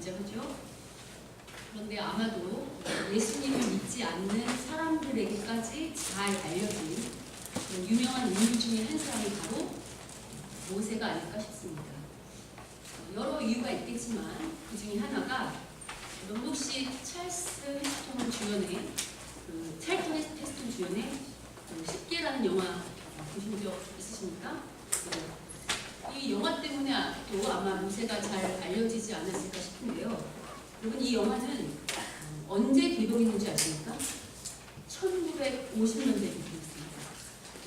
존재하죠. 그런데 아마도 예수님을 믿지 않는 사람들에게까지 잘 알려진 유명한 인물 중에 한 사람이 바로 모세가 아닐까 싶습니다. 여러 이유가 있겠지만 그 중에 하나가 여러분 혹시 찰스 헤스턴 주연의 찰턴 헤스턴 주연의 10개라는 영화 보신 적 있으십니까? 이 영화 때문에 또 아마 모세가 잘 알려지지 않았을까 싶은데요. 여러분 이 영화는 언제 개봉했는지 아십니까? 1950년대에 개봉했습니다.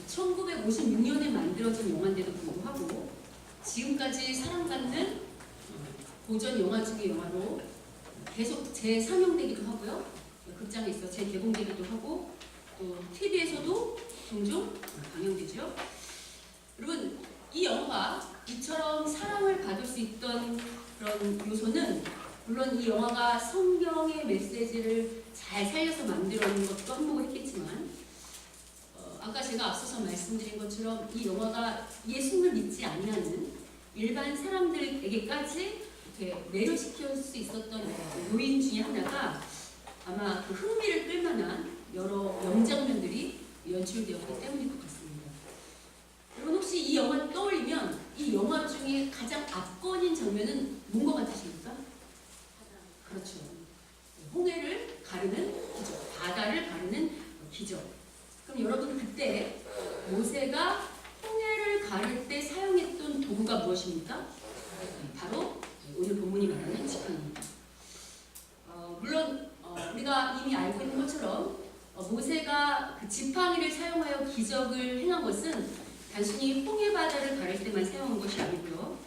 1956년에 만들어진 영화인데도 불구하고 지금까지 사랑받는 고전 영화 중의 영화로 계속 재상영되기도 하고요. 극장에서 재개봉되기도 하고 또 TV에서도 종종 방영되죠. 여러분 이 영화가 이처럼 사랑을 받을 수 있던 그런 요소는 물론 이 영화가 성경의 메시지를 잘 살려서 만들어낸 것도 한몫을 했겠지만 아까 제가 앞서서 말씀드린 것처럼 이 영화가 예수님을 믿지 아니하는 일반 사람들에게까지 이렇게 매료시킬 수 있었던 요인 중에 하나가 아마 그 흥미를 끌만한 여러 명장면들이 연출되었기 때문일 것 같습니다. 여러분 혹시 이 영화 떠올리면 이 영화 중에 가장 압권인 장면은 뭔 것 같으십니까? 그렇죠. 홍해를 가르는 기적, 바다를 가르는 기적. 그럼 여러분 그때 모세가 홍해를 가를 때 사용했던 도구가 무엇입니까? 바로 오늘 본문이 말하는 지팡이입니다. 물론 우리가 이미 알고 있는 것처럼 모세가 그 지팡이를 사용하여 기적을 행한 것은 단순히 홍해 바다를 가를 때만 사용한 것이 아니고요.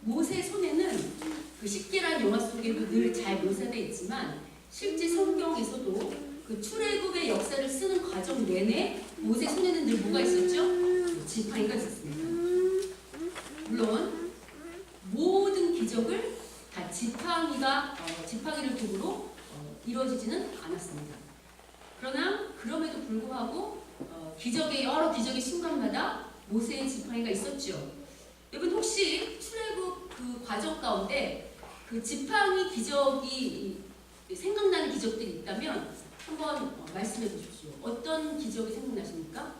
모세 손에는 그 10개라는 영화 속에도 늘 잘 묘사되어 있지만 실제 성경에서도 그 출애굽의 역사를 쓰는 과정 내내 모세 손에는 늘 뭐가 있었죠? 지팡이가 있었습니다. 물론 모든 기적을 다 지팡이를 도구로 이루어지지는 않았습니다. 그러나 그럼에도 불구하고 여러 기적의 순간마다 모세의 지팡이가 있었죠. 여러분 혹시 출애굽 그 과정 가운데 그 지팡이 기적이 생각나는 기적들이 있다면 한번 말씀해 주십시오. 어떤 기적이 생각나십니까?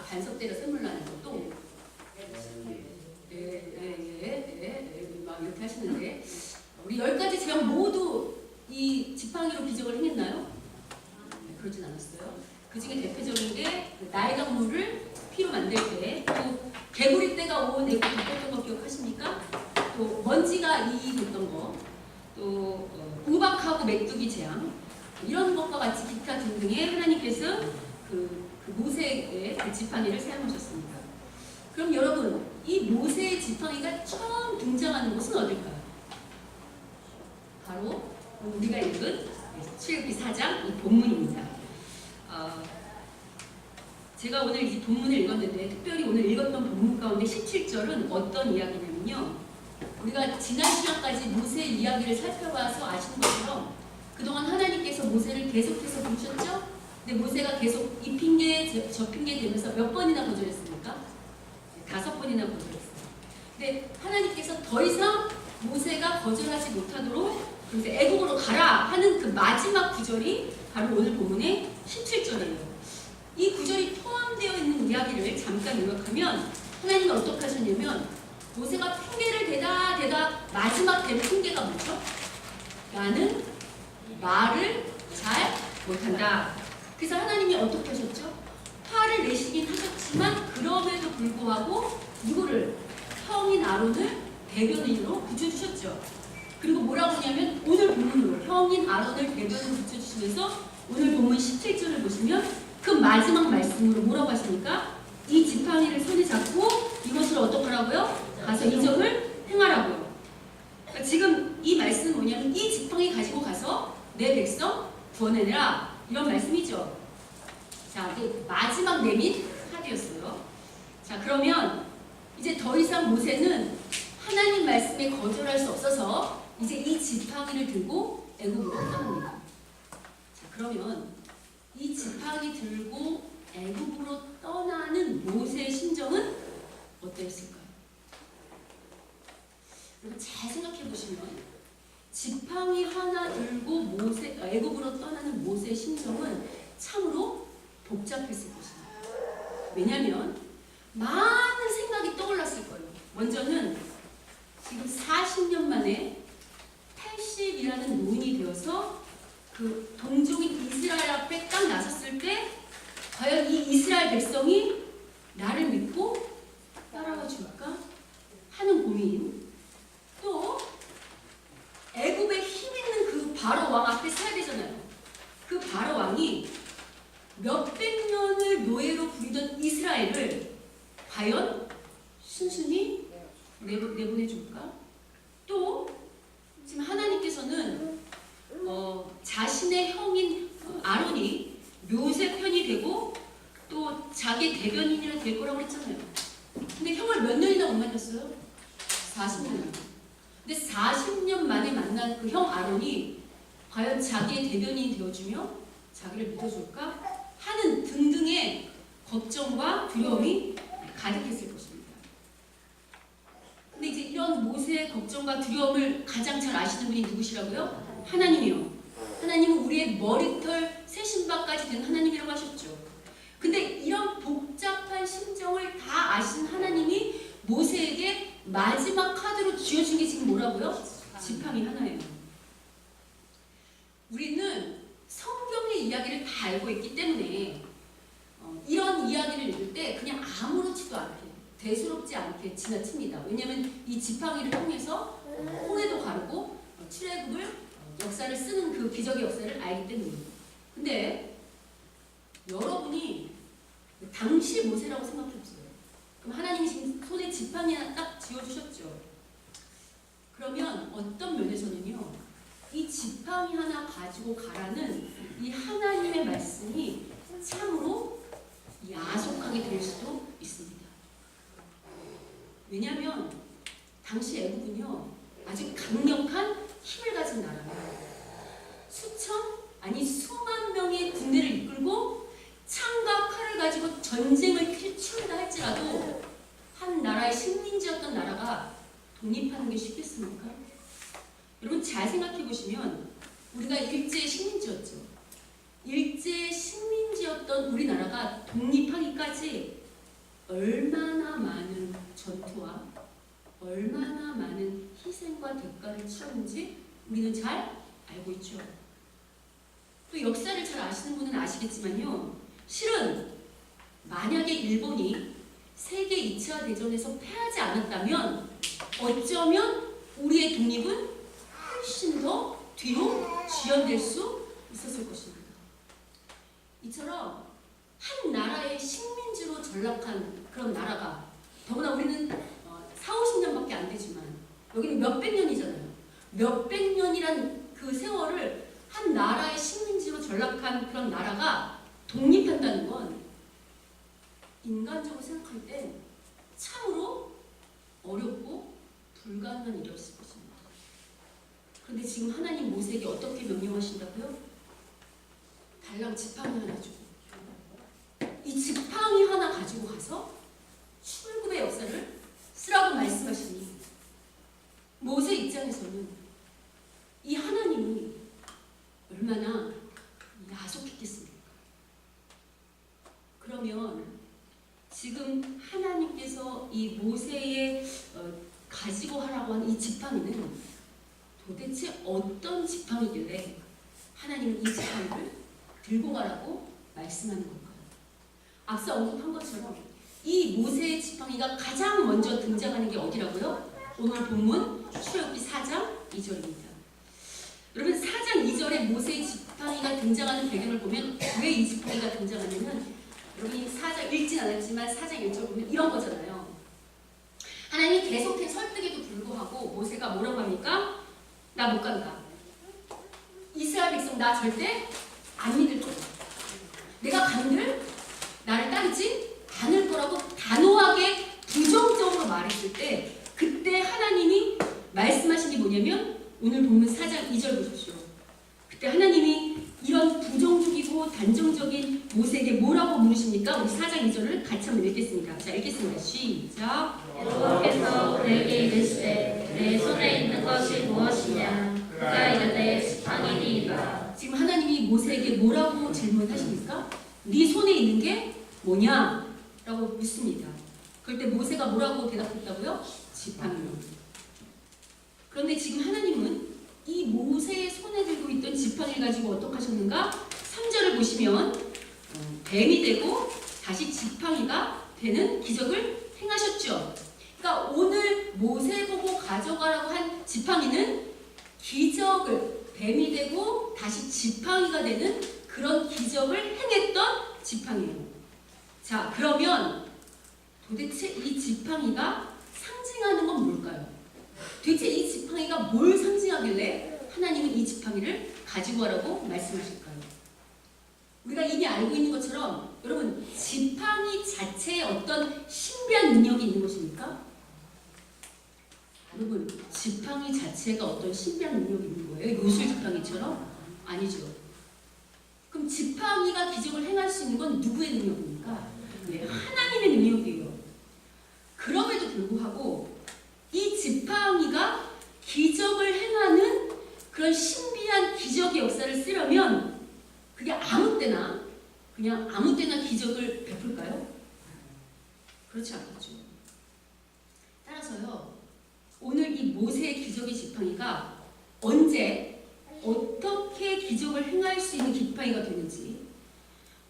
반석 때려 샘물 나는 것도 막 이렇게 하시는데 우리 10가지 제왕 모두 이 지팡이로 기적을 행했나요? 그러진 않았어요. 그 중에 대표적인 게 나일강 물을 피로 만들 때, 또 개구리 떼가 온 애고 바꿨던 거 기억하십니까? 또 먼지가 됐던 거, 또 우박하고 메뚜기 재앙 이런 것과 같이 기타 등등의 하나님께서 그 모세의 그 지팡이를 사용하셨습니다. 그럼 여러분 이 모세의 지팡이가 처음 등장하는 곳은 어딜까요? 바로 우리가 읽은 출애굽기 4장 이 본문입니다. 제가 오늘 이 본문을 읽었는데 특별히 오늘 읽었던 본문 가운데 17절은 어떤 이야기냐면요. 우리가 지난 시간까지 모세의 이야기를 살펴봐서 아시는 것처럼 그동안 하나님께서 모세를 계속해서 부르셨죠? 근데 모세가 계속 이 핑계 저 핑계 대면서 몇 번이나 거절했습니까? 5번이나 거절했어요. 근데 하나님께서 더 이상 모세가 거절하지 못하도록 그래서 애국으로 가라 하는 그 마지막 구절이 바로 오늘 본문의 17절이에요. 이 구절이 포함되어 있는 이야기를 잠깐 요약하면 하나님은 어떻게 하셨냐면 모세가 핑계를 대다 마지막 된 핑계가 뭐죠? 나는 말을 잘 못한다. 그래서 하나님이 어떻게 하셨죠? 화를 내시긴 하셨지만 그럼에도 불구하고 누구를? 형인 아론을 대변인으로 붙여주셨죠. 그리고 뭐라고 하냐면 오늘 본문으로 형인 아론을 대변인으로 붙여주시면서 오늘 본문 17절을 보시면 그 마지막 말씀으로 뭐라고 하십니까? 이 지팡이를 손에 잡고 이것을 어떻게 하라고요? 가서 이적을 행하라고요. 그러니까 지금 이 말씀은 뭐냐면 이 지팡이 가지고 가서 내 백성 구원해내라 이런 말씀이죠. 자, 이게 마지막 내민 카드였어요. 자, 그러면 이제 더 이상 모세는 하나님 말씀에 거절할 수 없어서 이제 이 지팡이를 들고 애굽으로 떠납니다. 자, 그러면 이 지팡이 들고 애굽으로 떠나는 모세의 심정은 어땠을까요? 여러분 잘 생각해 보시면 지팡이 하나 들고 애굽으로 떠나는 모세의 심정은 참으로 복잡했을 것입니다. 왜냐하면 많은 생각이 떠올랐을 거예요. 먼저는 지금 40년 만에 80이라는 노인이 되어서 그 동족인 이스라엘 앞에 딱 나섰을 때 과연 이 이스라엘 백성이 나를 믿고 따라와 줄까 하는 고민, 또 애굽의 힘 있는 그 바로 왕 앞에 서야 되잖아요. 그 바로 왕이 몇백 년을 노예로 부리던 이스라엘을 과연 순순히 내보내줄까? 또 지금 하나님께서는 자신의 형인 아론이 묘세 편이 되고 또 자기 대변인이 될 거라고 했잖아요. 근데 형을 몇 년이나 못 만났어요? 40년. 근데 40년 만에 만난 그 형 아론이 과연 자기의 대변인이 되어주며 자기를 믿어줄까? 하는 등등의 걱정과 두려움이 가득했을 것입니다. 근데 이제 이런 모세의 걱정과 두려움을 가장 잘 아시는 분이 누구시라고요? 하나님이요. 하나님은 우리의 머리털 새신박까지 된 하나님이라고 하셨죠. 근데 이런 복잡한 심정을 다 아신 하나님이 모세에게 마지막 카드로 쥐어준 게 지금 뭐라고요? 지팡이 하나예요. 우리는 성경의 이야기를 다 알고 있기 때문에 이런 이야기를 읽을 때 그냥 아무렇지도 않게, 대수롭지 않게 지나칩니다. 왜냐하면 이 지팡이를 통해서 홍해도 가르고 출애굽을 역사를 쓰는 그 기적의 역사를 알기 때문입니다. 근데 여러분이 당시 모세라고 생각해보세요. 그럼 하나님이 지금 손에 지팡이 하나 딱 쥐어주셨죠. 그러면 어떤 면에서는요, 이 지팡이 하나 가지고 가라는 이 하나님의 말씀이 참으로 야속하게 될 수도 있습니다. 왜냐하면 당시 애굽은요 아주 강력한 힘을 가진 나라예요. 수만 명의 군대를 이끌고 창과 칼을 가지고 전쟁을 치른다 할지라도 한 나라의 식민지였던 나라가 독립하는 게 쉽겠습니까? 여러분 잘 생각해 보시면 우리가 일제의 식민지였죠. 일제의 식민지였던 우리나라가 독립하기까지 얼마나 많은 전투와 얼마나 많은 희생과 대가를 치렀는지 우리는 잘 알고 있죠. 또 역사를 잘 아시는 분은 아시겠지만요, 실은 만약에 일본이 세계 2차 대전에서 패하지 않았다면 어쩌면 우리의 독립은 훨씬 더 뒤로 지연될 수 있었을 것입니다. 이처럼 한 나라의 식민지로 전락한 그런 나라가, 더구나 우리는 40-50년밖에 안 되지만 여기는 몇백 년이잖아요. 몇백 년이란 그 세월을 한 나라의 식민지로 전락한 그런 나라가 독립한다는 건 인간적으로 생각할 때 참으로 어렵고 불가능한 일이었을 것입니다. 그런데 지금 하나님 모세에게 어떻게 명령하신다고요? 달랑 지팡이 하나 주고, 이 지팡이 하나 가지고 가서 출굽의 역사를 쓰라고 말씀하시니 모세 입장에서는 이 하나님이 얼마나 야속했겠습니까? 그러면 지금 하나님께서 이 모세의 가지고 하라고 한 이 지팡이는 도대체 어떤 지팡이길래 하나님은 이 지팡이를 들고 가라고 말씀하는 걸까요? 앞서 언급한 것처럼 이 모세의 지팡이가 가장 먼저 등장하는 게 어디라고요? 오늘 본문 출애굽기 4장 2절입니다. 여러분 4장 2절에 모세의 지팡이가 등장하는 배경을 보면 왜 이 지팡이가 등장하냐면, 여러분이 4장 읽진 않았지만 4장 1절 보면 이런 거잖아요. 하나님이 계속해 설득에도 불구하고 모세가 뭐라고 합니까? 나 못 간다. 이스라엘 백성 나 절대 안 믿을 거야. 내가 간들 나를 따르지 않을 거라고 단호하게 부정적으로 말했을 때, 그때 하나님이 말씀하신 게 뭐냐면 오늘 본문 4장 2절 보십시오. 그때 하나님이 이런 부정적이고 단정적인 모세에게 뭐라고 물으십니까? 우리 4장 2절을 같이 한번 읽겠습니다. 자, 읽겠습니다. 시작. 여호와께서 내게 이르시되 내 손에 있는 것이 무엇이냐? 그가 이르되 지팡이니이다. 지금 하나님이 모세에게 뭐라고 질문하십니까? 네 손에 있는 게 뭐냐? 라고 묻습니다. 그럴 때 모세가 뭐라고 대답했다고요? 지팡이요. 그런데 지금 하나님은 이 모세의 손에 들고 있던 지팡이를 가지고 어떻게 하셨는가? 3절을 보시면 뱀이 되고 다시 지팡이가 되는 기적을 행하셨죠. 그러니까 오늘 모세 보고 가져가라고 한 지팡이는 기적을, 뱀이 되고 다시 지팡이가 되는 그런 기적을 행했던 지팡이예요. 자, 그러면 도대체 이 지팡이가 상징하는 건 뭘까요? 도대체 이 지팡이가 뭘 상징하길래 하나님은 이 지팡이를 가지고 가라고 말씀하실까요? 우리가 이미 알고 있는 것처럼 여러분, 지팡이 자체에 어떤 신비한 능력이 있는 것입니까? 여러분, 지팡이 자체가 어떤 신비한 능력이 있는 거예요? 요술 지팡이처럼? 아니죠. 그럼 지팡이가 기적을 행할 수 있는 건 누구의 능력입니까? 네, 하나님의 능력이에요. 그럼에도 불구하고 이 지팡이가 기적을 행하는 그런 신비한 기적의 역사를 쓰려면 그게 아무 때나 그냥 아무 때나 기적을 베풀까요? 그렇지 않겠죠. 따라서요, 오늘 이 모세의 기적의 지팡이가 언제 어떻게 기적을 행할 수 있는 지팡이가 되는지,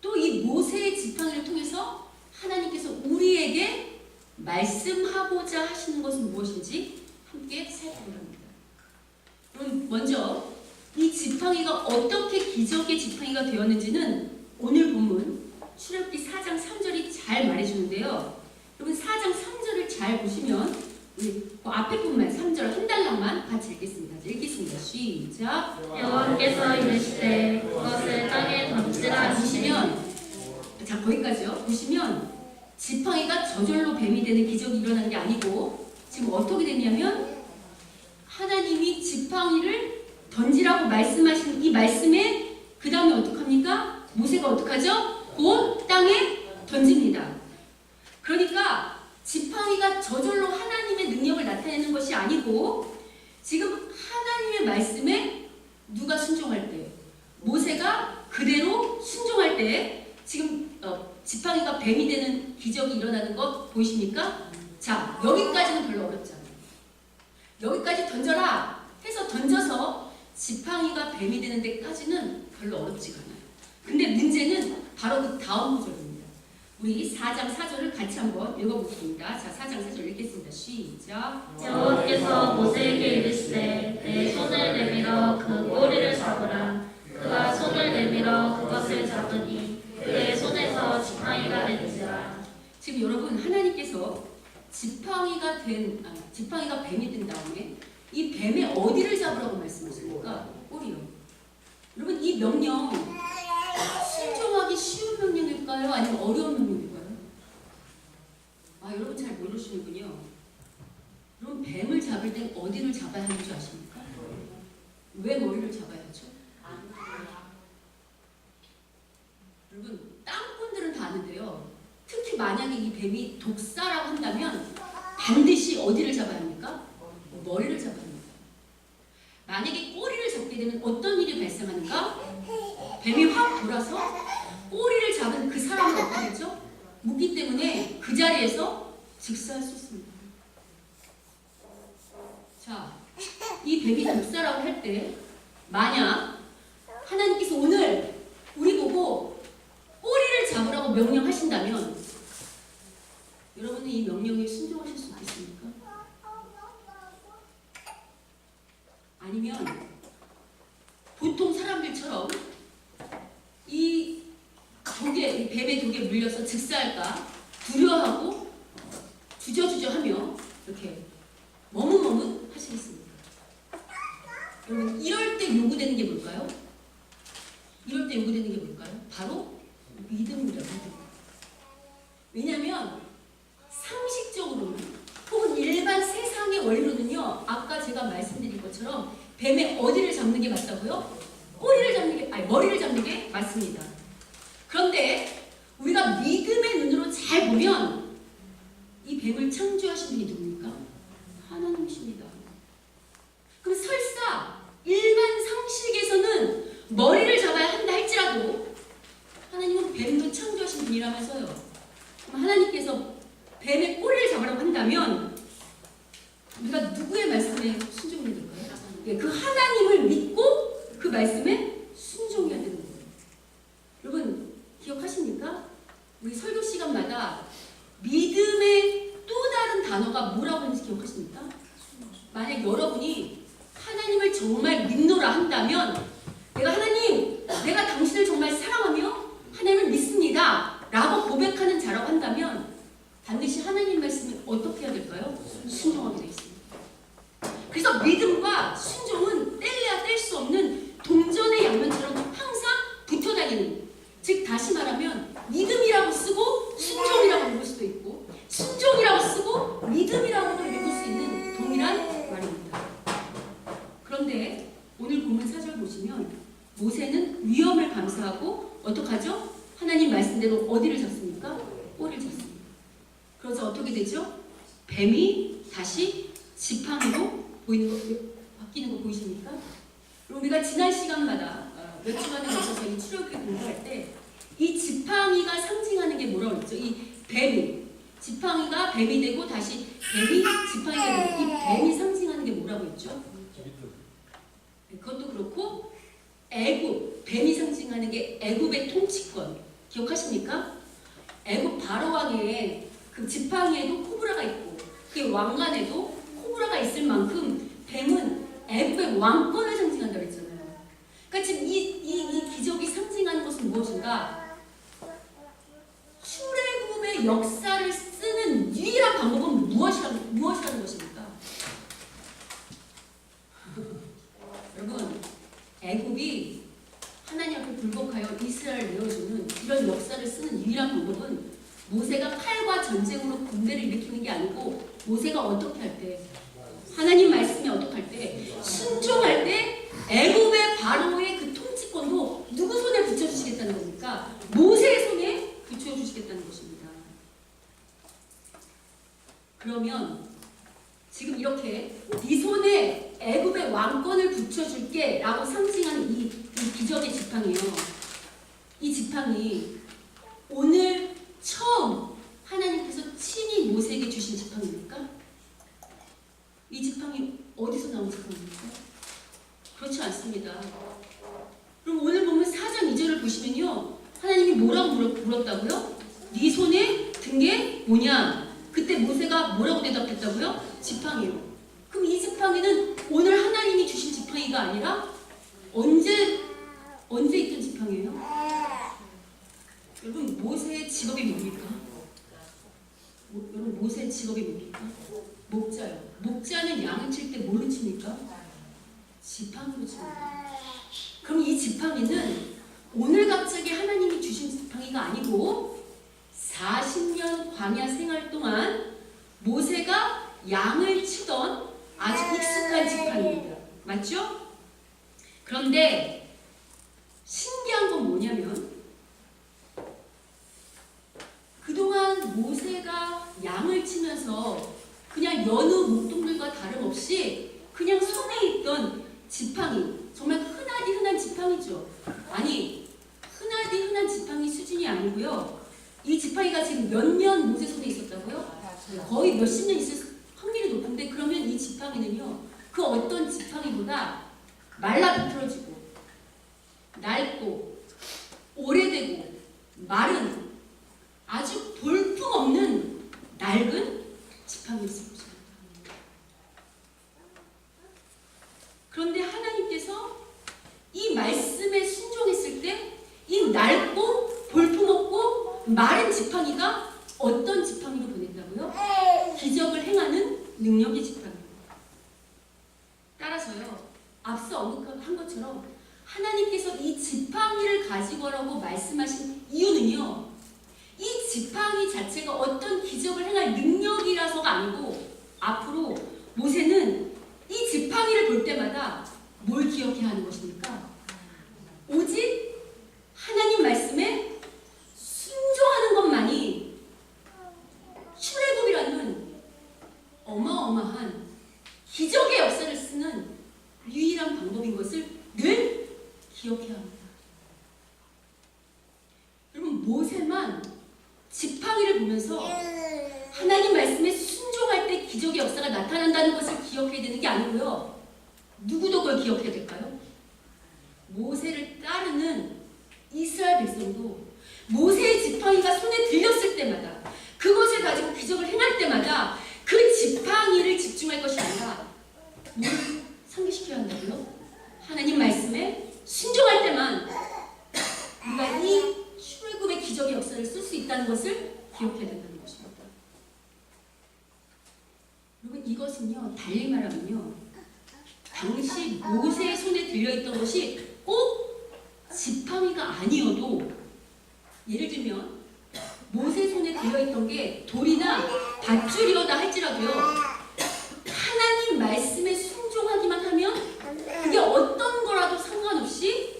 또 이 모세의 지팡이를 통해서 하나님께서 우리에게 말씀하고자 하시는 것은 무엇인지 함께 살펴보려 합니다. 그럼 먼저 이 지팡이가 어떻게 기적의 지팡이가 되었는지는 오늘 본문 출애굽기 4장 3절이 잘 말해주는데요. 여러분 4장 3절을 잘 보시면 우리 그 앞에 부분만 3절 한 달락만 같이 읽겠습니다. 읽겠습니다. 시작. 여호와께서 이르시되 그것을 땅에 던지라 보시면, 자 거기까지요. 보시면 지팡이가 저절로 뱀이 되는 기적이 일어난 게 아니고 지금 어떻게 됐냐면 하나님이 지팡이를 던지라고 말씀하신 이 말씀에 그 다음에 어떡합니까? 모세가 어떡하죠? 곧 땅에 던집니다. 그러니까 지팡이가 저절로 하나님의 능력을 나타내는 것이 아니고 지금 하나님의 말씀에 누가 순종할 때, 모세가 그대로 순종할 때 지금 지팡이가 뱀이 되는 기적이 일어나는 거 보이십니까? 자, 여기까지는 별로 어렵지 않아요. 여기까지 던져라 해서 던져서 지팡이가 뱀이 되는 데까지는 별로 어렵지가 않아요. 근데 문제는 바로 그 다음 구절입니다. 우리 4장 4절을 같이 한번 읽어보겠습니다. 자, 4장 4절 읽겠습니다. 시작. 여호와께서 모세에게 이르시되 내 손을 내밀어 그 꼬리를 잡으라. 그가 손을 내밀어 그것을 잡으니 그의 손에서 지팡이가 되는지라. 지금 여러분, 하나님께서 지팡이가 뱀이 된 다음에 이 뱀의 어디를 잡으라고 말씀하십니까? 꼬리요. 여러분, 이 명령 순종하기 쉬운 명령일까요? 아니면 어려운 명령일까요? 여러분 잘 모르시는군요. 그럼 뱀을 잡을 땐 어디를 잡아야 하는 줄 아십니까? 왜 머리를 잡아야 하죠? 여러분, 땅꾼들은 다 아는데요. 특히 만약에 이 뱀이 독사라고 한다면 반드시 어디를 잡아야 합니까? 머리를 잡아야 합니다. 만약에 꼬리를 잡게 되면 어떤 일이 발생하는가? 뱀이 확 돌아서 꼬리를 잡은 그 사람은 어떻게 되죠? 묻기 때문에 그 자리에서 즉사할 수 있습니다. 자, 이 뱀이 독사라고 할 때 만약 하나님께서 오늘 우리 보고 꼬리를 잡으라고 명령하신다면 여러분은 이 명령에 순종하실 수 있겠습니까? 아니면 보통 사람들처럼 이 뱀의 독에 물려서 즉사할까 두려워하고 주저주저하며 이렇게 머뭇머뭇 하시겠습니까? 여러분, 이럴 때 요구되는 게 뭘까요? 이럴 때 요구되는 게 뭘까요? 바로 믿음이라고 합니다. 왜냐하면 상식적으로는 혹은 일반 세상의 원리로는요, 아까 제가 말씀드린 것처럼 뱀의 어디를 잡는 게 맞다고요? 머리를 잡는 게 맞습니다. 그런데 우리가 믿음의 눈으로 잘 보면 이 뱀을 창조하신 분이 누굽니까? 하나님이십니다. 되신 분이라면서요. 그럼 하나님께서 뱀의 꼬리를 잡으라고 한다면 우리가 누구의 말씀에 순종해야 될까요? 예, 그 하나님을 믿고 그 말씀에 순종해야 되는 거예요. 여러분 기억하십니까? 우리 설교 시간마다 믿음의 또 다른 단어가 뭐라고 하는지 기억하십니까? 만약 여러분이 하나님을 정말 믿노라 한다면 하나님, 내가 당신을 정말 사랑하며 하나님을 믿습니다 라고 고백하는 자라고 한다면 반드시 하나님 말씀을 어떻게 해야 될까요? 순종하게 되어 있습니다. 그래서 믿음과 순종은 뗄래야 뗄 수 없는 동전의 양면처럼 항상 붙어 다니는, 즉 다시 말하면 믿음이라고 쓰고 순종이라고 읽을 수도 있고 순종이라고 쓰고 믿음이라고도 읽을 수 있는 동일한 말입니다. 그런데 오늘 본문 4절 보시면 모세는 위험을 감수하고 어떡하죠? 하나님 말씀대로 어디를 잡습니까? 꼬리를 잡습니다. 그래서 어떻게 되죠? 뱀이 다시 지팡이로 바뀌는 거 보이십니까? 그럼 우리가 지난 시간마다 몇 주간에 걸쳐서 이 출애굽기 공부할 때 이 지팡이가 상징하는 게 뭐라고 했죠? 이 뱀이, 지팡이가 뱀이 되고 다시 뱀이 지팡이가 되고 이 뱀이 상징하는 게 뭐라고 했죠? 그것도 그렇고 애굽, 뱀이 상징하는 게 애굽의 통치권 기억하십니까? 애굽 바로왕의 그 지팡이에도 코브라가 있고 그 왕관에도 코브라가 있을 만큼 뱀은 애굽의 왕권을 상징한다고 했잖아요. 그러니까 지금 이 기적이 상징하는 것은 무엇인가? 출애굽의 역사를 쓰는 유일한 방법은 무엇이라는 것입니까? 여러분, 애굽이 하나님 앞에 불복하여 이스라엘을 내어주는 이런 역사를 쓰는 유일한 방법은 모세가 칼과 전쟁으로 군대를 일으키는 게 아니고 모세가 어떻게 할 때, 하나님 말씀이 어떻게 할 때, 순종할 때 애굽의 바로의 그 통치권도 누구 손에 붙여주시겠다는 겁니까? 모세의 손에 붙여주시겠다는 것입니다. 그러면 지금 이렇게 네 손에 애굽의 왕권을 붙여줄게 라고 상징하는 이 기적의 지팡이요. 이 지팡이 오늘 처음 하나님께서 친히 모세에게 주신 지팡이입니까? 이 지팡이 어디서 나온 지팡이입니까? 그렇지 않습니다. 그럼 오늘 보면 4장 2절을 보시면요. 하나님이 뭐라고 물었다고요? 네 손에 든 게 뭐냐? 그때 모세가 뭐라고 대답했다고요? 지팡이요. 그럼 이 지팡이는 오늘 하나님이 주신 지팡이가 아니라 언제 있던 지팡이예요? 여러분 모세의 직업이 뭡니까? 여러분 모세의 직업이 뭡니까? 목자요. 목자는 양을 칠 때 뭘로 칩니까? 지팡이로 칩니다. 그럼 이 지팡이는 오늘 갑자기 하나님이 주신 지팡이가 아니고 40년 광야 생활 동안 모세가 양을 치던 아주 익숙한 지팡이입니다. 맞죠? 그런데 신기한 건 뭐냐면 그동안 모세가 양을 치면서 그냥 여느 목동들과 다름없이 그냥 손에 있던 지팡이, 정말 흔하디 흔한 지팡이죠. 아니, 흔하디 흔한 지팡이 수준이 아니고요. 이 지팡이가 지금 몇 년 모세 손에 있었다고요? 거의 몇십 년 있을 확률이 높은데 그러면 이 지팡이는요. 그 어떤 지팡이보다 말라 비틀어지고 낡고 오래되고 마른 아주 볼품없는 낡은 지팡이였을 것입니다. 그런데 하나님께서 이 말씀에 순종했을 때 이 낡고 볼품없고 마른 지팡이가 어떤 지팡이로 보냈다고요? 기적을 행하는 능력의 지팡이입니다. 따라서요. 앞서 언급한 것처럼 하나님께서 이 지팡이를 가지고 오라고 말씀하신 이유는요. 이 지팡이 자체가 어떤 기적을 행할 능력이라서가 아니고 앞으로 모세는 이 지팡이를 볼 때마다 뭘 기억해야 하는 것입니까? 오직 하나님 말씀에 순종하는 것만이 출애굽이라는 어마어마한 기적의 역사를 쓰는 유일한 방법인 것을 늘 기억해야 합니다. 여러분 모세만 보면서 하나님 말씀에 순종할 때 기적의 역사가 나타난다는 것을 기억해야 되는 게 아니고요. 누구도 그걸 기억해야 될까요? 모세를 따르는 이스라엘 백성도 모세의 지팡이가 손에 들렸을 때마다 그것을 가지고 기적을 행할 때마다 그 지팡이를 집중할 것이 아니라 뭘 상기시켜야 한다고요? 하나님 말씀에 순종할 때만 우리가 이 출애굽의 기적의 역사를 쓸 수 있다는 것을 기억해야 된다는 것입니다. 여러분 이것은요 달리 말하면요 당시 모세의 손에 들려있던 것이 꼭 지팡이가 아니어도 예를 들면 모세 손에 들려있던 게 돌이나 밧줄이었다 할지라도요 하나님 말씀에 순종하기만 하면 그게 어떤 거라도 상관없이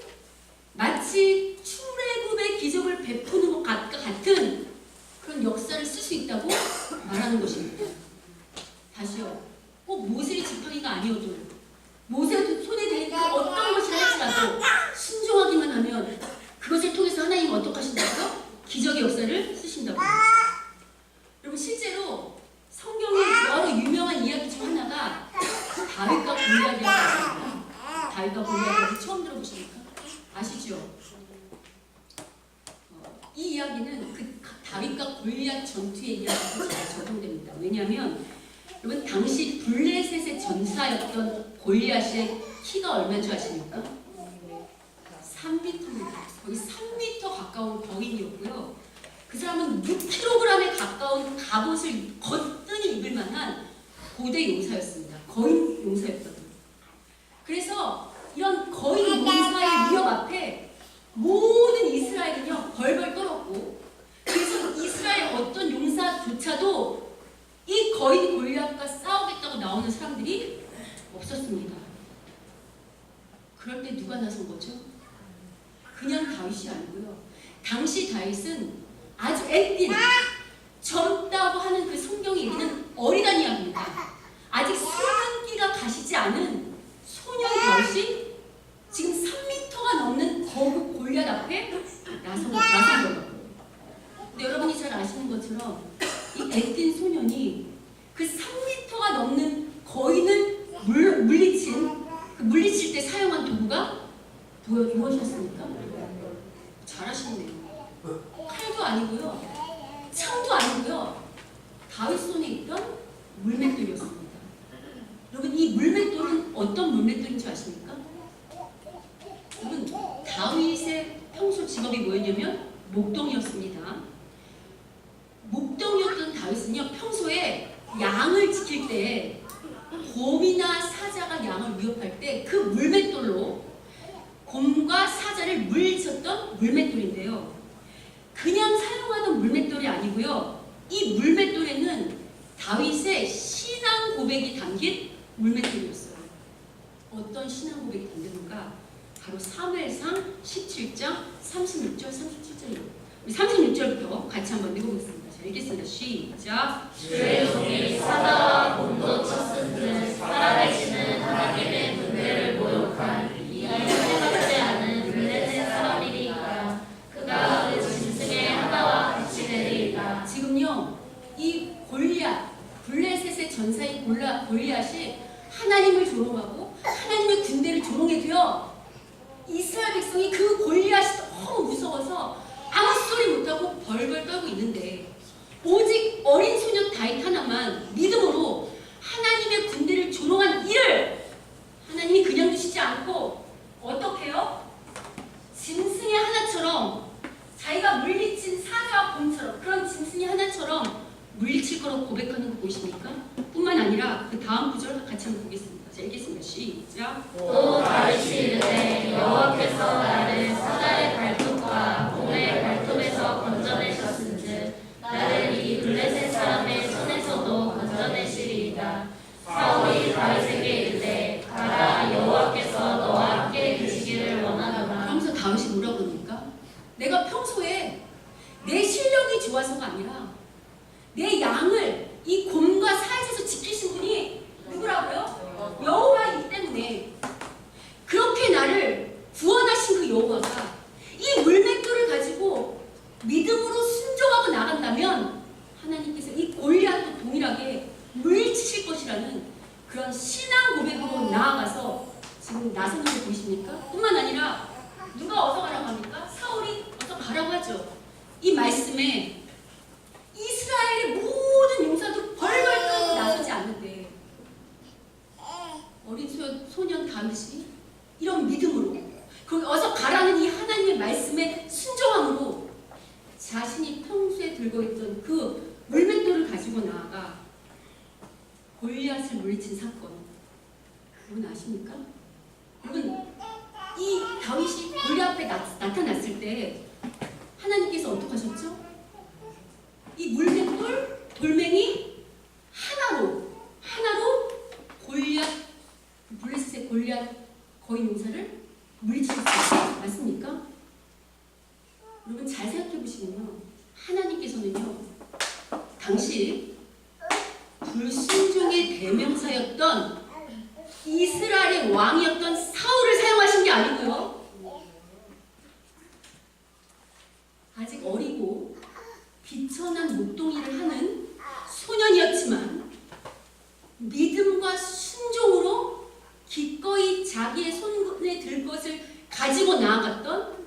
마치 출애굽의 기적을 베푸는 것과 같은 그런 역사를 쓸 수 있다고 말하는 것입니다. 다시요. 꼭 모세의 지팡이가 아니어도 모세 손에 들린 그 어떤 것이라 할지라도 순종하기만 하면 그것을 통해서 하나님은 어떻게 하신다고요? 기적의 역사를 쓰신다고요. 여러분 실제로 성경에 여러 유명한 이야기 중 하나가 다윗과 골리앗이라고 하십니다. 다윗과 골리앗 처음 들어보십니까? 아시죠? 이 이야기는 그 다윗과 골리앗 전투의 이야기가 잘 적용됩니다. 왜냐하면 여러분 당시 블레셋의 전사였던 골리앗의 키가 얼마인 줄 아십니까? 3m입니다. 거의 3m 가까운 거인이었고요. 그 사람은 6kg에 가까운 갑옷을 거뜬히 입을 만한 고대 용사였습니다. 거인 용사였거든요. 그래서 이런 거인 용사의 위협 앞에 모든 이스라엘은요 벌벌 떨었고 그래서 이스라엘 어떤 용사조차도 이 거인 골리앗과 싸우겠다고 나오는 사람들이 없었습니다. 그럴 때 누가 나선 거죠? 그냥 다윗이 아니고요. 당시 다윗은 아주 애띤 젊다고 하는 그 성경이 얘기는 어리단 이야기입니다. 아직 수분기가 가시지 않은 소년 다윗이 지금 3m가 넘는 거구 골리앗 앞에 나선 거예요. 근데 여러분이 잘 아시는 것처럼 이 애띤 소년이 그 3m가 넘는 거인을 물리칠 때 사용한 도구가 무엇이었습니까? 잘하시네요. 칼도 아니고요. 창도 아니고요. 다윗 손에 있던 물맷돌이었습니다. 여러분 이 물맷돌은 어떤 물맷돌인 줄 아십니까? 여러분 다윗의 평소 직업이 뭐였냐면 목동이었습니다. 목동이었던 다윗은요 평소에 양을 지킬 때 곰이나 사자가 양을 위협할 때 그 물맷돌로 곰과 사자를 물리쳤던 물맷돌인데요. 그냥 사용하던 물맷돌이 아니고요. 이 물맷돌에는 다윗의 신앙 고백이 담긴 물맷돌이었어요. 어떤 신앙 고백이 담겼는가? 바로 사무엘상 17장 36절 37절입니다. 우리 36절부터 같이 한번 읽어보겠습니다. 자, 읽겠습니다. 시작. 주의 종이 사자와 곰도 쳤은즉 살아계시는 하나님의 군대를 모욕한 이 생각지 않은 블레셋 사람이니까 그가 그 짐승의 하나와 같이 되리이다. 지금요 이 골리앗 블레셋의 전사인 골리앗이 하나님을 조롱하고 하나님의 군대를 조롱해도요 이스라엘 백성이 그 골리앗이 너무 무서워서 아무 소리 못하고 벌벌 떨고 있는데 오직 어린 소년 다윗 하나만 믿음으로 하나님의 군대를 조롱한 이를 하나님이 그냥 두시지 않고 어떻게 해요? 짐승의 하나처럼 자기가 물리친 사자와 곰처럼 그런 짐승의 하나처럼 물리칠 거라고 고백하는 거 보이십니까? 뿐만 아니라 그 다음 구절 같이 한번 보겠습니다. 자, 읽겠습니다. 시작. 또 다윗이 이르되 여호와께서 나를 사자의 발톱과 곰의 발톱에서 건져내셨은즉 나를 이 블레셋 사람의 손에서도 건져내시리이다. 사울이 다윗에게 이르되 가라 여호와께서 너와 함께 계시기를 원하노라. 그러면서 다윗이 뭐라고 그럽니까? 내가 평소에 내 실력이 좋아서가 아니라 내 양을 이 곰과 사자에서 지키신 분이 누구라고요? 여호와이기 때문에 그렇게 나를 구원하신 그 여호와가 이 물맷돌을 가지고 믿음으로 순종하고 나간다면 하나님께서 이 골리앗도 동일하게 물리치실 것이라는 그런 신앙 고백으로 나아가서 지금 나서는 거 보이십니까? 뿐만 아니라 누가 어서 가라고 합니까? 사울이 어서 가라고 하죠. 이 말씀에 이스라엘의 모든 용사도 벌벌 떨고 나서지 않는데 어린 소년 다윗이 이런 믿음으로 거기 어서 가라는 이 하나님의 말씀에 순종함으로 자신이 평소에 들고 있던 그 물맷돌을 가지고 나아가 골리앗을 물리친 사건, 여러분 아십니까? 여러분 이 다윗이 골리앗 앞에 나타났을 때 하나님께서 어떻게 하셨죠? 이 물맷돌, 돌멩이 하나로 골리앗, 블레셋의 골리앗 거인 용사를 물리치셨어요. 맞습니까? 여러분 잘 생각해 보시면요, 하나님께서는요 당시 불순종의 대명사였던 이스라엘의 왕이었던 사울을 사용하신 게 아니고요, 아직 어리고 비천한 목동이를 하는 소년이었지만 믿음과 순종으로 기꺼이 자기의 손에 들 것을 가지고 나아갔던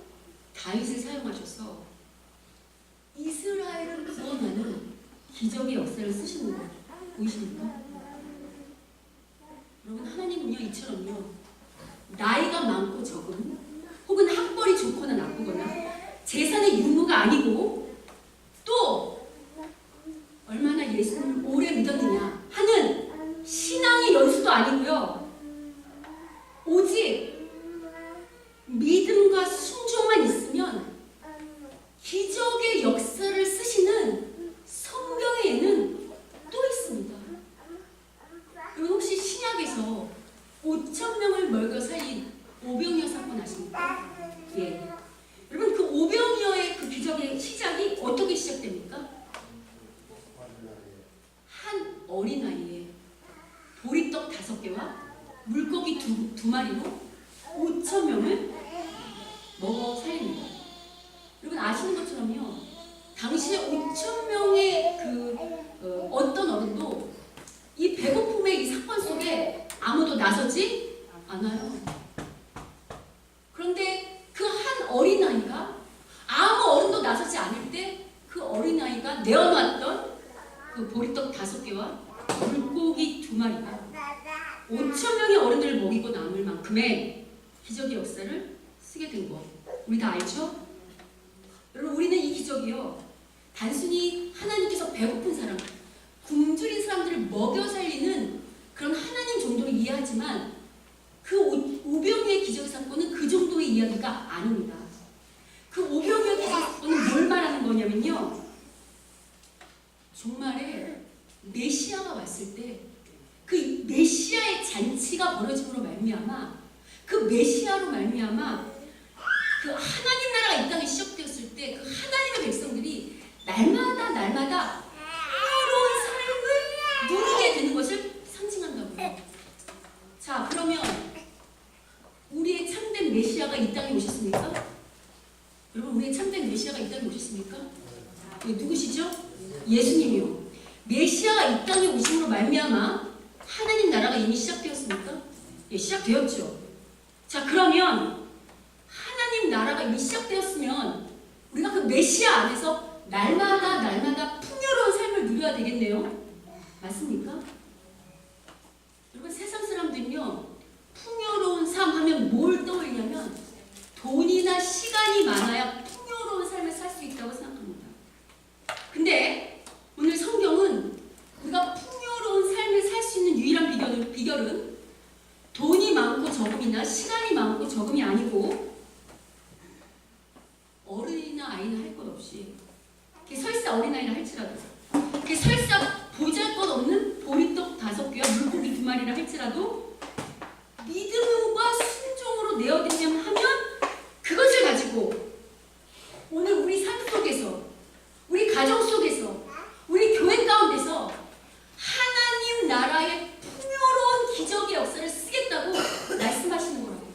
다윗을 사용하셔서 이스라엘을 구원하는 기적의 역사를 쓰시는 거 보이십니까? 여러분 하나님은요 이처럼요 나이가 많고 적은 혹은 학벌이 좋거나 나쁘거나 재산의 유무가 아니고 또 얼마나 예수님을 오래 믿었느냐 하는 신앙의 연수도 아니고요, 오직 믿음과 순종만 있으면 기적의 역사를 쓰시는 성경에는 또 있습니다. 여러분 혹시 신약에서 5,000명을 먹여 살린 오병이어 사건 아십니까? 예. 여러분 그 오병이어의 그 기적의 시작이 어떻게 시작됩니까? 한 어린아이에 보리떡 5개와 물고기 두 마리로 5,000명을 먹어 살립니다. 여러분 아시는 것처럼요, 당시에 5,000명의 어떤 어른도 이 배고픔의 이 사건 속에 아무도 나서지 않아요. 그런데 그 한 어린아이가 아무 어른도 나서지 않을 때 그 어린아이가 내어놨던 그 보리떡 5개와 물고기 2마리가 5,000명의 어른들을 먹이고 남을 만큼의 기적의 역사를 쓰게 된 것, 우리 다 알죠? 여러분 우리는 이 기적이요 단순히 하나님께서 배고픈 사람, 굶주린 사람들을 먹여 살리는 그런 하나님 정도로 이해하지만 그 오병이어의 기적 사건은 그 정도의 이야기가 아닙니다. 그 오병이어의 기적 사건은 뭘 말하는 거냐면요, 종말에 메시아가 왔을 때 그 메시아의 잔치가 벌어짐으로 말미암아 그 메시아로 말미암아 그 하나님 나라가 이 땅에 시작되었을 때 그 하나님의 백성들이 날마다 풍요로운 삶을 누리게 되는 것을 상징한다고요. 자, 그러면 우리의 참된 메시아가 이 땅에 오셨습니까? 여러분 우리의 참된 메시아가 이 땅에 오셨습니까? 누구시죠? 예수님이요. 메시아가 이 땅에 오심으로 말미암아 하나님 나라가 이미 시작되었습니까? 예, 시작되었죠. 자, 그러면 하나님 나라가 이미 시작되었으면 우리가 그 메시아 안에서 날마다 풍요로운 삶을 누려야 되겠네요. 맞습니까? 여러분 세상 사람들은요 풍요로운 삶 하면 뭘 떠올리냐면 돈이나 시간이 많아야 풍요로운 삶을 살 수 있다고 생각합니다. 근데 오늘 성경은 우리가 풍요로운 삶을 살 수 있는 유일한 비결은 돈이 많고 적음이나 시간이 많고 적음이 아니고 어른이나 아이나 할 것 없이 설사 어린아이나 할지라도 설사 보잘것없는 보리떡 5개와 물고기 2마리라 할지라도 믿음과 순종으로 내어드리면 하면 그것을 가지고 오늘 우리 삶 속에서 우리 가정 속에서 우리 교회 가운데서 하나님 나라의 풍요로운 기적의 역사를 쓰겠다고 말씀하시는 거라고요.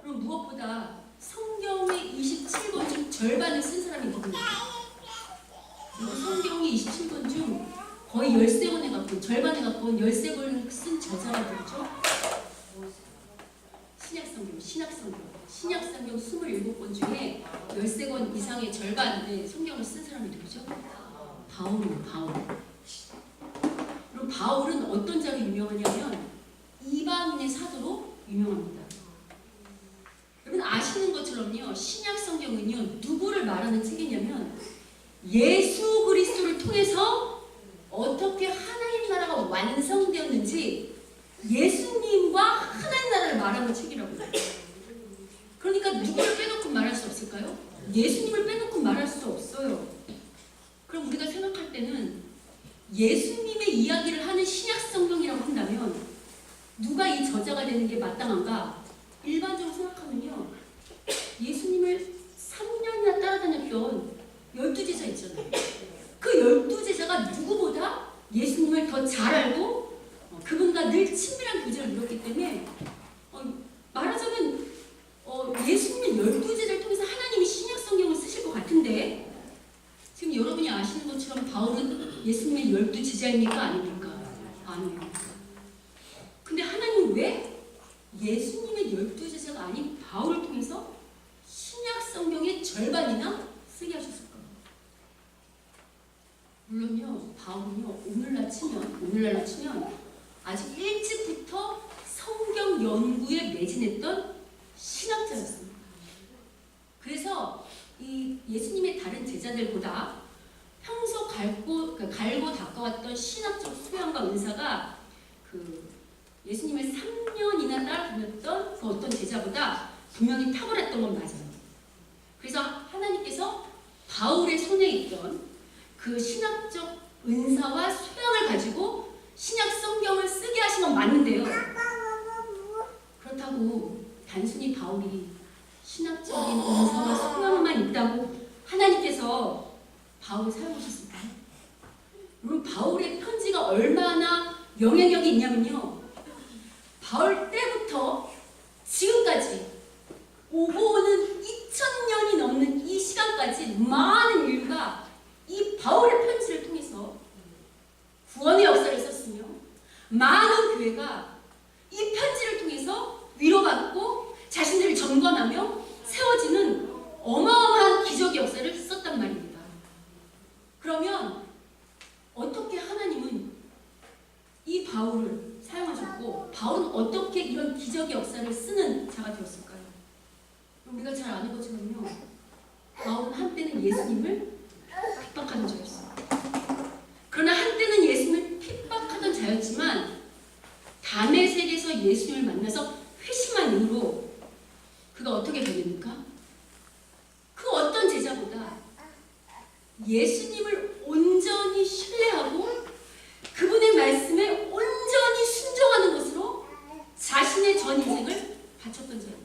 그럼 무엇보다 성경의 27권 중 절반을 쓴 사람이 누구입니까? 성경이 27권 중 거의 13권에 가까운, 절반에 가까운 13권을 쓴 저자가 누구죠? 신약성경 27권 중에 13권 이상의 절반의 성경을 쓴 사람이 누구죠? 바울이에요. 바울. 그럼 바울은 어떤 자로 유명하냐면 이방인의 사도로 유명합니다. 여러분 아시는 것처럼요, 신약성경은요 누구를 말하는 책이냐면 예수 그리스도를 통해서 어떻게 하나님 나라가 완성되었는지 예수님과 하나님 나라를 말하는 책이라고요. 그러니까 누구를 빼놓고 말할 수 없을까요? 예수님을 빼놓고 말할 수 없어요. 그럼 우리가 생각할 때는 예수님의 이야기를 하는 신약성경이라고 한다면 누가 이 저자가 되는 게 마땅한가? 일반적으로 생각하면요, 예수님을 3년이나 따라다녔던 12제자 있잖아요. 그 12제자가 누구보다 예수님을 더 잘 알고 그분과 늘 친밀한 교제를 이뤘기 때문에 말하자면 예수님의 12제자를 통해서 하나님이 신약성경을 쓰실 것 같은데, 지금 여러분이 아시는 것처럼 바울은 예수님의 12제자입니까? 아닙니까? 아니에요. 근데 하나님은 왜 예수님의 12제자가 아닌 바울을 통해서 신약성경의 절반이나 쓰게 하셨을까요? 물론요, 바울은요, 오늘날로 치면 아주 일찍부터 성경 연구에 매진했던 신학자였습니다. 그래서 이 예수님의 다른 제자들보다 평소 갈고 닦아왔던 신학적 소양과 은사가 예수님을 3년이나 따라다녔던 그 어떤 제자보다 분명히 탁월했던 건 맞아요. 그래서 하나님께서 바울의 손에 있던 그 신학적 은사와 소양을 가지고 신약 성경을 쓰게 하신 건 맞는데요. 그렇다고 단순히 바울이 신학적인 은사와 소양만 있다고 하나님께서 바울을 사용하셨을까요? 여러분, 바울의 편지가 얼마나 영향력이 있냐면요, 바울 때부터 지금까지 오고 오는 2000년이 넘는 이 시간까지 많은 인류가 이 바울의 편지를 통해서 구원의 역사를 있었으며 많은 교회가 이 편지를 통해서 위로받고 자신들을 점검하며 세워지는 어마어마한 기적의 역사를 썼단 말입니다. 그러면 어떻게 하나님은 이 바울을 사용하셨고 바울은 어떻게 이런 기적의 역사를 쓰는 자가 되었을까요? 우리가 잘 아는 것처럼요, 바울은 한때는 예수님을 핍박하는 자였어요. 그러나 한때는 예수님을 핍박하던 자였지만 다메섹에서 예수님을 만나서 회심한 이후로 그가 어떻게 변했습니까? 그 어떤 제자보다 예수님을 온전히 신뢰하고 그분의 말씀에 온전히 순종하는 것으로 자신의 전 인생을 바쳤던 자입니다.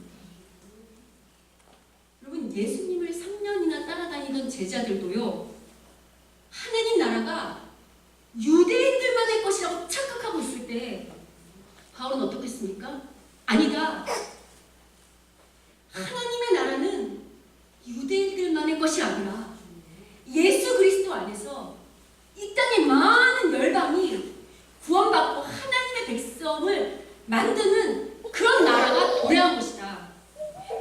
여러분, 예수님을 3년이나 따라다니던 제자들도요, 하나님 나라가 유대인들만의 것이라고 착각하고 있을 때 바울은 어떻게 했습니까? 아니다. 하나님의 나라는 유대인들만의 것이 아니라 예수 그리스도 안에서 이 땅의 많은 열방이 구원받고 하나님의 백성을 만드는 그런 나라가 도래한 것이다.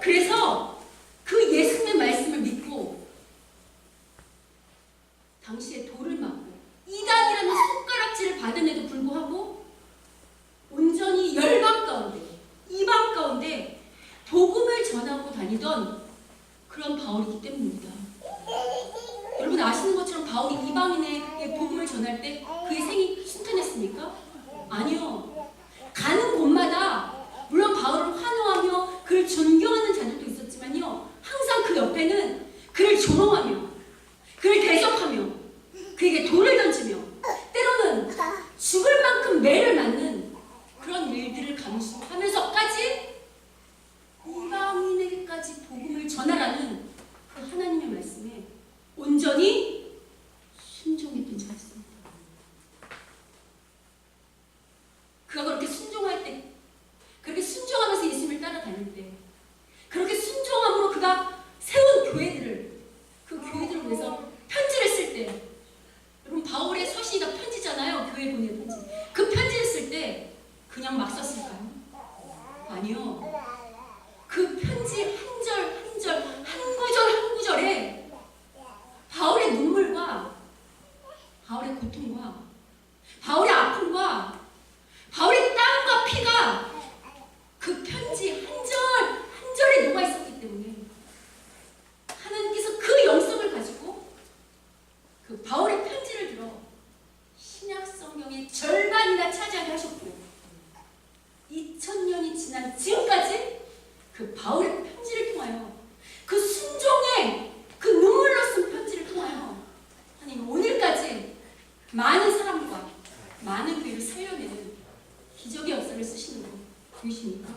그래서 그 예수님의 말씀을 믿고 당시에 돌을 맞고 이단이라는 손가락질을 받음에도 불구하고 온전히 열방 가운데, 이방 가운데 복음을 전하고 다니던 그런 바울이기 때문입니다. 여러분 아시는 것처럼 바울이 이방인에게 복음을 전할 때 그의 생이 순탄했습니까? 아니요. 가는 곳마다 물론 바울을 환호하며 그를 존경하는 자들도 있었지만요, 항상 그 옆에는 그를 조롱하며 그를 대적하며 그에게 돌을 던지며 때로는 죽을 만큼 매를 맞는 그런 일들을 감수하면서까지 이방인에게까지 복음을 전하라는 그 하나님의 말씀에 온전히 순종했던 자였습니다. 보이십니까?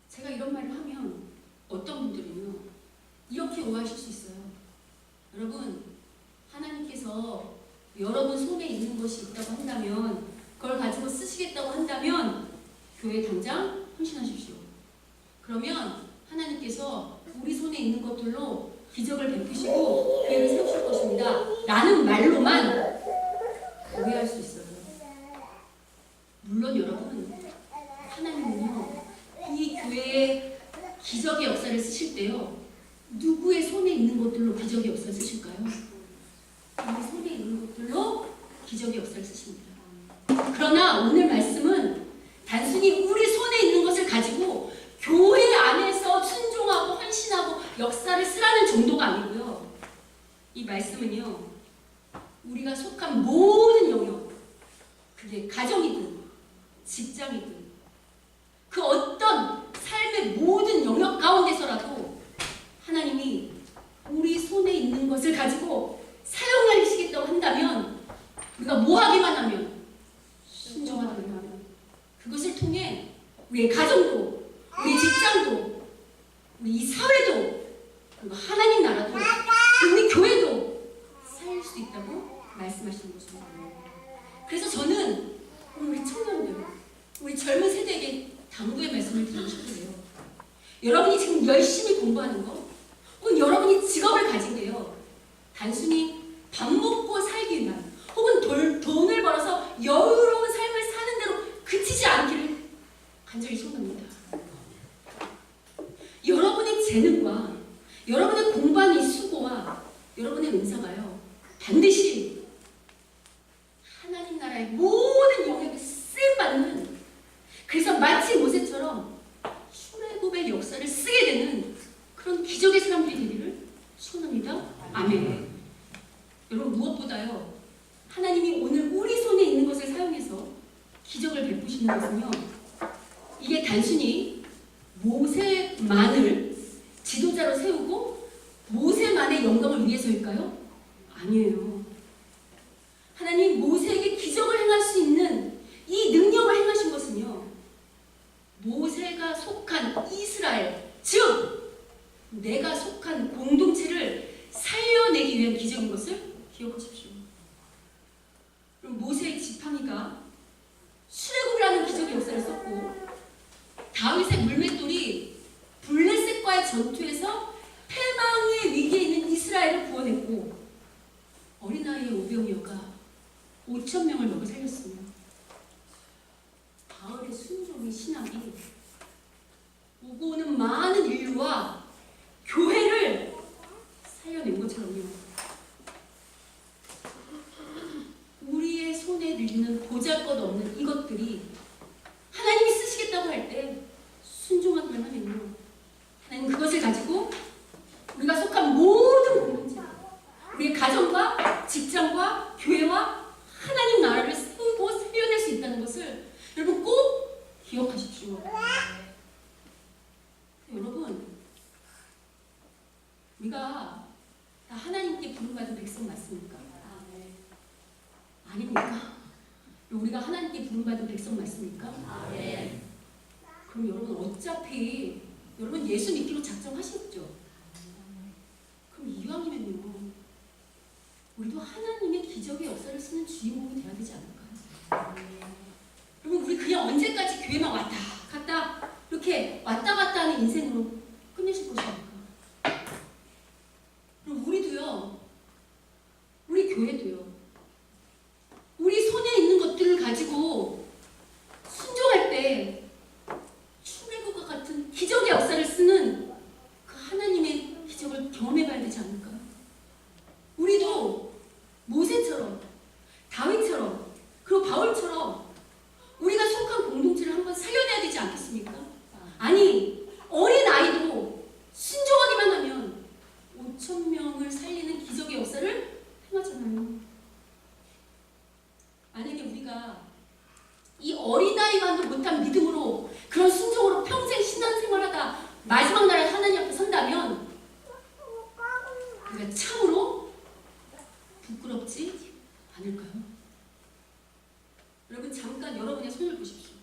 제가 이런 말을 하면 어떤 분들은요 이렇게 오해하실 수 있어요. 여러분, 하나님께서 여러분 손에 있는 것이 있다고 한다면, 그걸 가지고 쓰시겠다고 한다면 교회 당장 헌신하십시오. 그러면 하나님께서 우리 손에 있는 것들로 기적을 베푸시고 교회를 세우실 것입니다 라는 말로만 오해할 수 있어요. 물론 여러분, 하나님은요 이 교회에 기적의 역사를 쓰실 때요 누구의 손에 있는 것들로 기적의 역사를 쓰실까요? 우리 손에 있는 것들로 기적의 역사를 쓰십니다. 그러나 오늘 말씀은 단순히 우리 손에 있는 것을 가지고 교회 안에서 순종하고 헌신하고 역사를 쓰라는 정도가 아니고요. 이 말씀은요 우리가 속한 모든 영역, 그게 가정이든 직장이든 그 어떤 삶의 모든 영역 가운데서라도 하나님이 우리 손에 있는 것을 가지고 사용하시겠다고 한다면, 우리가 뭐 하기만 하면, 순종하기만 하면, 그것을 통해 우리의 가정도, 우리 직장도, 우리 이 사회도, 그리고 하나님 나라도, 우리 교회도 살릴 수 있다고 말씀하시는 것입니다. 그래서 저는 우리 청년들, 우리 젊은 세대에게 당부의 말씀을 드리고 싶어요. 여러분이 지금 열심히 공부하는 거, 혹은 여러분이 직업을 가진 게요 단순히 밥 먹고 살기 위한, 혹은 돈을 벌어서 여유로운 삶을 사는 대로 그치지 않기를 간절히 소원합니다. 여러분의 재능과 여러분의 공부하는 이 수고와 여러분의 은사가요 반드시 하나님 나라의 모든 영역에 쓰임받는, 그래서 마치 모세처럼 출애굽의 역사를 쓰게 되는 그런 기적의 사람들이 되기를 소원합니다. 아멘. 여러분, 무엇보다요 하나님이 오늘 우리 손에 있는 것을 사용해서 기적을 베푸시는 것은요 이게 단순히 모세만을 지도자로 세우고 모세만의 영광을 위해서일까요? 아니에요. 하나님 모세에게 기적을 행할 수 있는 이 능력을 행하신 것은요 모세가 속한 이스라엘, 즉 내가 속한 공동체를 살려내기 위한 기적인 것을 기억하십시오. 그럼 모세의 지팡이가 출애굽이라는 기적의 역사를 썼고, 다윗의 물맷돌이 블레셋과의 전투에서 패망의 위기에 있는 이스라엘을 구원했고, 어린아이의 오병이어가 5,000명을 먹여 살렸으며, 바울의 순종의 신학이 오고 오는 많은 인류와 교회를 살려낸 것처럼요 우리의 손에 들리는 보잘것없는 이것들이 하나님이 쓰시겠다고 할 때 순종하기만 하면요 하나님 그것을 가지고 우리가 속한 모든 공동체, 우리의 가정과 직장과 교회와 하나님 나라를 세우고 살려낼 수 있다는 것을 여러분 꼭 기억하십시오. 여러분, 우리가 다 하나님께 부름받은 백성 맞습니까? 아닙니까? 우리가 하나님께 부름받은 백성 맞습니까? 그럼 여러분 어차피 여러분 예수 믿기로 작정하셨죠? 그럼 이왕이면요 우리도 하나님의 기적의 역사를 쓰는 주인공이 돼야 되지 않을까요? 여러분, 우리 그냥 언제까지 교회만 왔다 갔다 이렇게 왔다 갔다 하는 인생으로 끝내실 것입니까? 그럼 우리도요, 우리 교회도요, 우리 손에 있는 것들을 가지고 순종할 때 출애굽과 같은 기적의 역사를 쓰는 그 하나님의 기적을 경험해봐야 되지 않을까요? 우리도 모세처럼, 다윗처럼, 그리고 바울처럼 우리가 속한 공동체를 한번 살려내야 되지 않겠습니까? 아니, 어린 아이도 순종하기만 하면 5,000명을 살리는 기적의 역사를 행하잖아요. 만약에 우리가 이 어린아이만도 못한 믿음으로 그런 순종으로 평생 신앙생활하다 마지막 날에 하나님 앞에 선다면 우리가 참으로 부끄럽지 않을까요? 여러분, 잠깐 여러분의 손을 보십시오.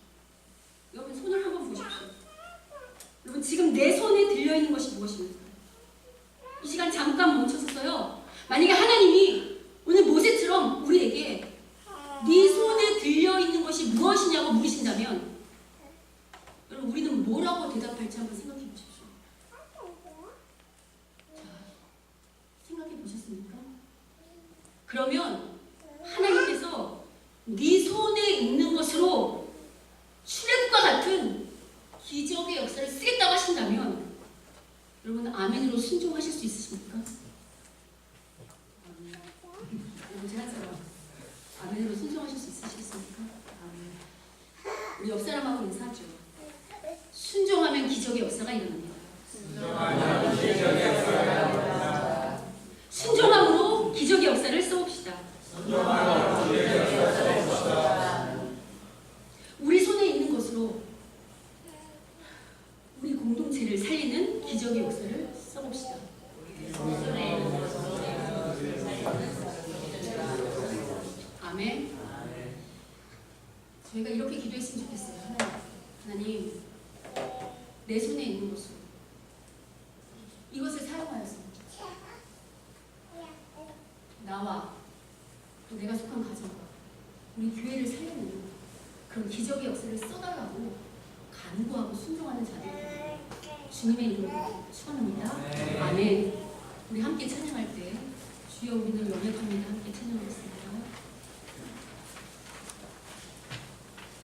만약에 하나님이 오늘 모세처럼 우리에게 네 손에 들려있는 것이 무엇이냐고 물으신다면 여러분 우리는 뭐라고 대답할지 한번 생각해 보십시오. 자, 생각해 보셨습니까? 그러면 하나님께서 네 손에 있는 것으로 출애굽과 같은 기적의 역사를 쓰겠다고 하신다면 여러분 아멘으로 순종하실 수 있으십니까? 제가 아멘으로 순종하실 수 있으시겠습니까? 우리 옆 사람하고 인사하죠. 순종하면 기적의 역사가 일어납니다. 순종함으로 기적의 역사를 써봅시다. 우리 손에 있는 것으로 우리 공동체를 살리는 기적의 역사를 써봅시다. 아멘. 저희가 이렇게 기도했으면 좋겠어요. 하나님, 내 손에 있는 것으로 이것을 사용하여서 나와 또 내가 속한 가정과 우리 교회를 살리는 그런 기적의 역사를 써달라고 간구하고 순종하는 자들 주님의 이름으로 축원합니다. 아멘. 우리 함께 찬양할 때 주여 우리는 연약합니다. 함께 찬양하겠습니다.